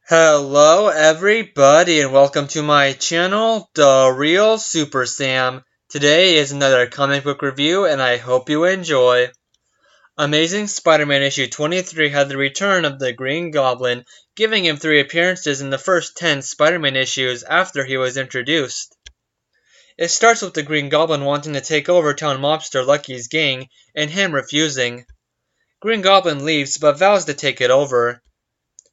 Hello everybody and welcome to my channel, The Real Super Sam. Today is another comic book review and I hope you enjoy. Amazing Spider-Man issue 23 had the return of the Green Goblin, giving him 3 appearances in the first 10 Spider-Man issues after he was introduced. It starts with the Green Goblin wanting to take over town mobster Lucky's gang and him refusing. Green Goblin leaves but vows to take it over.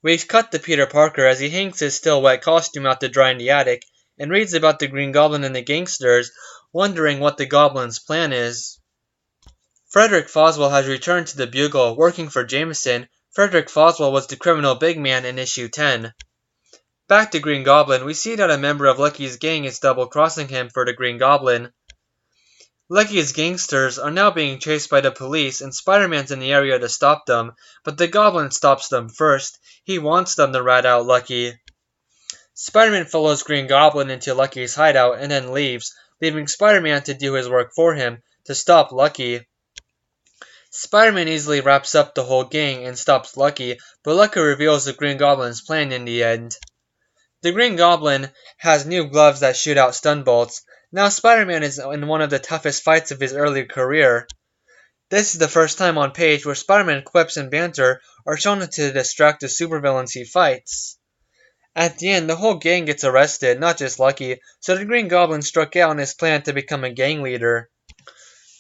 We've cut to Peter Parker as he hangs his still wet costume out to dry in the attic and reads about the Green Goblin and the Gangsters, wondering what the Goblin's plan is. Frederick Foswell has returned to the Bugle, working for Jameson. Frederick Foswell was the criminal big man in issue 10. Back to Green Goblin, we see that a member of Lucky's gang is double-crossing him for the Green Goblin. Lucky's gangsters are now being chased by the police and Spider-Man's in the area to stop them, but the Goblin stops them first. He wants them to rat out Lucky. Spider-Man follows Green Goblin into Lucky's hideout and then leaves, leaving Spider-Man to do his work for him, to stop Lucky. Spider-Man easily wraps up the whole gang and stops Lucky, but Lucky reveals the Green Goblin's plan in the end. The Green Goblin has new gloves that shoot out stun bolts. Now Spider-Man is in one of the toughest fights of his early career. This is the first time on page where Spider-Man quips and banter are shown to distract the supervillains he fights. At the end, the whole gang gets arrested, not just Lucky, so the Green Goblin struck out on his plan to become a gang leader.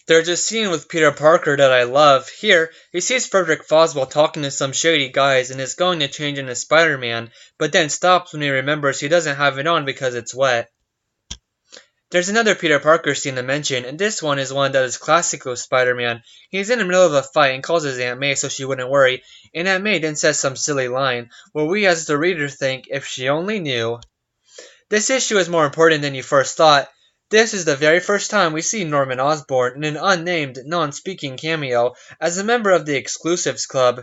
There's a scene with Peter Parker that I love. Here, he sees Frederick Foswell talking to some shady guys and is going to change into Spider-Man, but then stops when he remembers he doesn't have it on because it's wet. There's another Peter Parker scene to mention, and this one is one that is classic with Spider-Man. He's in the middle of a fight and calls his Aunt May so she wouldn't worry, and Aunt May then says some silly line, where we as the reader think, if she only knew. This issue is more important than you first thought. This is the very first time we see Norman Osborn in an unnamed, non-speaking cameo as a member of the Exclusives Club.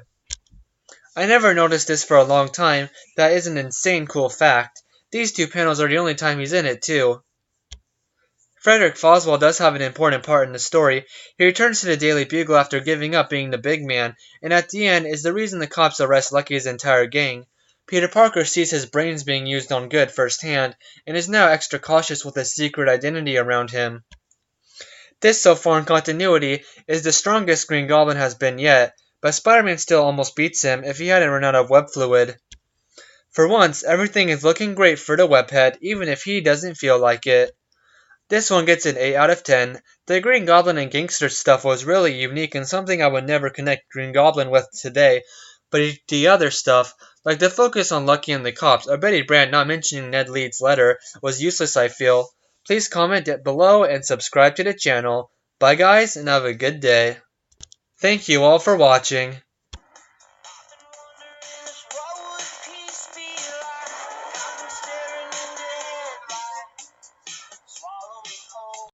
I never noticed this for a long time. That is an insane cool fact. These 2 panels are the only time he's in it, too. Frederick Foswell does have an important part in the story. He returns to the Daily Bugle after giving up being the big man, and at the end is the reason the cops arrest Lucky's entire gang. Peter Parker sees his brains being used on good firsthand, and is now extra cautious with his secret identity around him. This so far in continuity is the strongest Green Goblin has been yet, but Spider-Man still almost beats him if he hadn't run out of web fluid. For once, everything is looking great for the webhead, even if he doesn't feel like it. This one gets an 8 out of 10. The Green Goblin and Gangsters stuff was really unique and something I would never connect Green Goblin with today, but the other stuff, like the focus on Lucky and the cops, or Betty Brant not mentioning Ned Leeds' letter, was useless I feel. Please comment below and subscribe to the channel. Bye guys, and have a good day. Thank you all for watching.